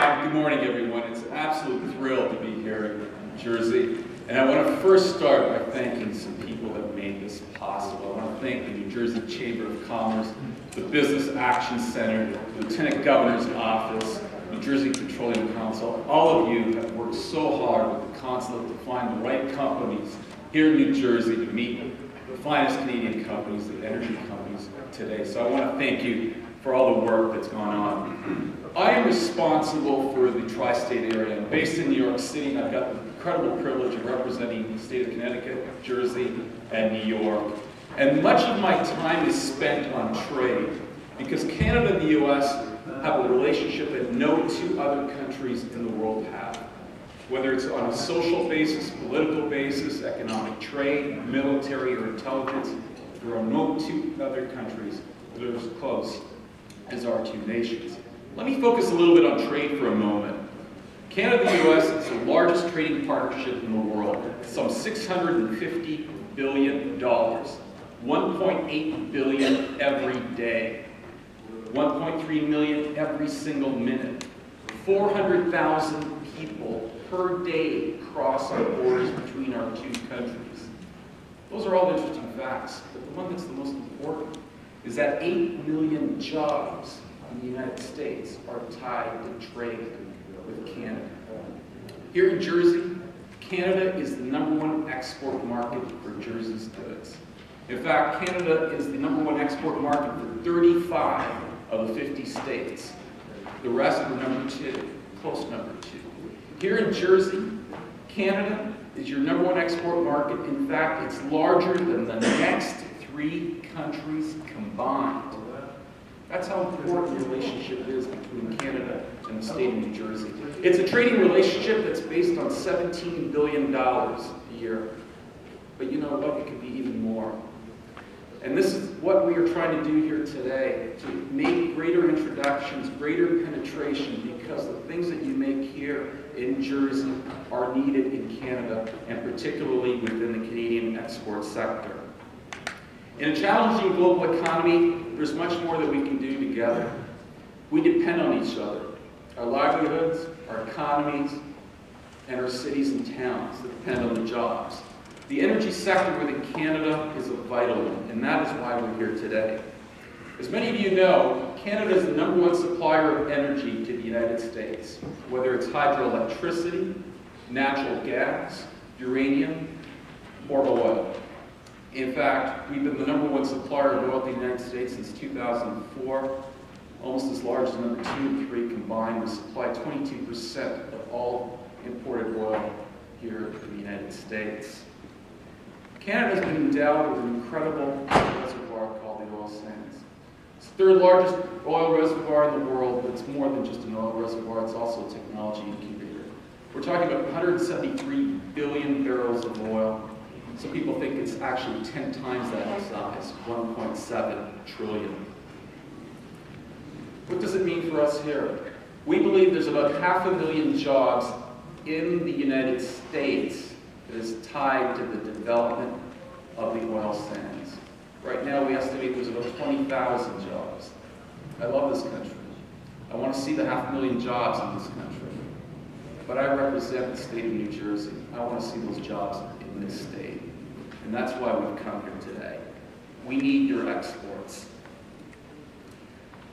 Good morning, everyone. It's an absolute thrill to be here in New Jersey. And I want to first start by thanking some people that made this possible. I want to thank the New Jersey Chamber of Commerce, the Business Action Center, the Lieutenant Governor's Office, New Jersey Petroleum Council. All of you have worked so hard with the Consulate to find the right companies here in New Jersey to meet the finest Canadian companies, the energy companies today. So I want to thank you for all the work that's gone on. I am responsible for the tri-state area. I'm based in New York City, and I've got the incredible privilege of representing the state of Connecticut, Jersey, and New York. And much of my time is spent on trade, because Canada and the US have a relationship that no two other countries in the world have. Whether it's on a social basis, political basis, economic trade, military, or intelligence, there are no two other countries that are as close as our two nations. Let me focus a little bit on trade for a moment. Canada and the US is the largest trading partnership in the world, some $650 billion, $1.8 billion every day, 1.3 million every single minute, 400,000 people per day cross our borders between our two countries. Those are all interesting facts, but the one that's the most important is that 8 million jobs in the United States are tied to trade with Canada. Here in Jersey, Canada is the #1 export market for Jersey's goods. In fact, Canada is the #1 export market for 35 of the 50 states. The rest are #2, close #2. Here in Jersey, Canada is your #1 export market. In fact, it's larger than the next 3 countries combined. That's how important the relationship is between Canada and the state of New Jersey. It's a trading relationship that's based on $17 billion a year. But you know what? It could be even more. And this is what we are trying to do here today, to make greater introductions, greater penetration, because the things that you make here in Jersey are needed in Canada, and particularly within the Canadian export sector. In a challenging global economy, there's much more that we can do together. We depend on each other. Our livelihoods, our economies, and our cities and towns that depend on the jobs. The energy sector within Canada is a vital one, and that is why we're here today. As many of you know, Canada is the #1 supplier of energy to the United States, whether it's hydroelectricity, natural gas, uranium, or oil. In fact, we've been the #1 supplier of oil to the United States since 2004, almost as large as #2 and 3 combined. We supply 22% of all imported oil here in the United States. Canada has been endowed with an incredible reservoir called the oil sands. It's the 3rd largest oil reservoir in the world, but it's more than just an oil reservoir, it's also a technology incubator. We're talking about 173 billion barrels of oil. Some people think it's actually 10 times that size, 1.7 trillion. What does it mean for us here? We believe there's about 500,000 jobs in the United States that is tied to the development of the oil sands. Right now, we estimate there's about 20,000 jobs. I love this country. I want to see the 500,000 jobs in this country. But I represent the state of New Jersey. I want to see those jobs in this state. And that's why we've come here today. We need your exports.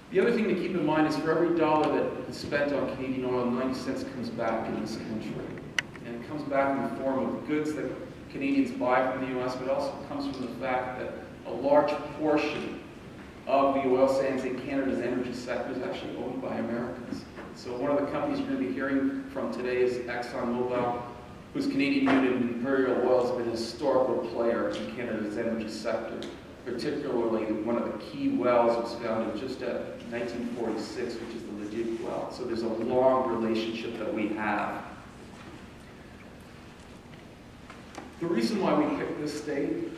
The other thing to keep in mind is for every dollar that is spent on Canadian oil, 90 cents comes back in this country. And it comes back in the form of goods that Canadians buy from the US, but also comes from the fact that a large portion of the oil sands in Canada's energy sector is actually owned by Americans. So one of the companies you're going to be hearing from today is ExxonMobil, whose Canadian unit in Imperial Oil has been a historical player in Canada's energy sector. Particularly, one of the key wells was founded just at 1946, which is the Leduc well. So there's a long relationship that we have. The reason why we picked this state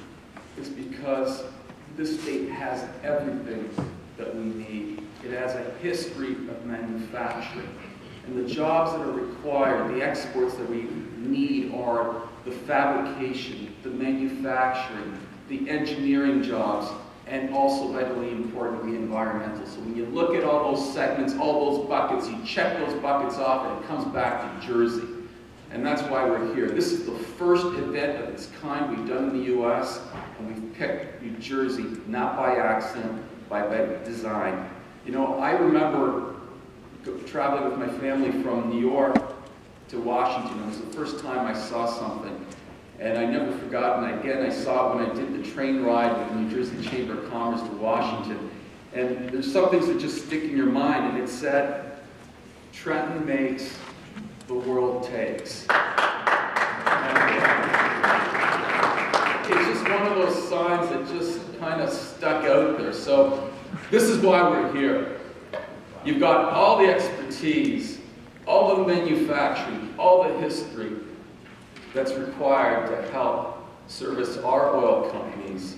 is because this state has everything that we need. It has a history of manufacturing. And the jobs that are required, the exports that we need are the fabrication, the manufacturing, the engineering jobs, and also vitally importantly environmental. So when you look at all those segments, all those buckets, you check those buckets off and it comes back to Jersey. And that's why we're here. This is the first event of its kind we've done in the US, and we've picked New Jersey, not by accident, by design. You know, I remember traveling with my family from New York to Washington. It was the first time I saw something. And I never forgot, and again, I saw it when I did the train ride with the New Jersey Chamber of Commerce to Washington. And there's some things that just stick in your mind, and it said, Trenton makes, the world takes. It's just one of those signs that just kind of stuck out there. So this is why we're here. You've got all the expertise, all the manufacturing, all the history that's required to help service our oil companies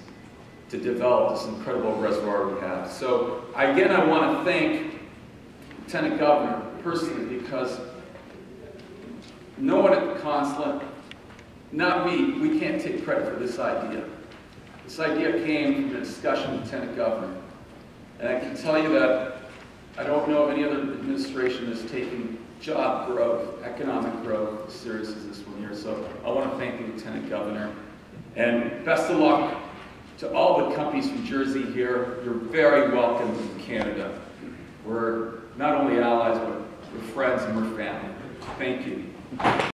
to develop this incredible reservoir we have. So again, I want to thank Lieutenant Governor personally, because no one at the consulate, not me, we can't take credit for this idea. This idea came from a discussion with Lieutenant Governor. And I can tell you that I don't know of any other administration that's taking job growth, economic growth, as serious as this one here. So I want to thank the Lieutenant Governor. And best of luck to all the companies from Jersey here. You're very welcome in Canada. We're not only allies, but we're friends and we're family. Thank you.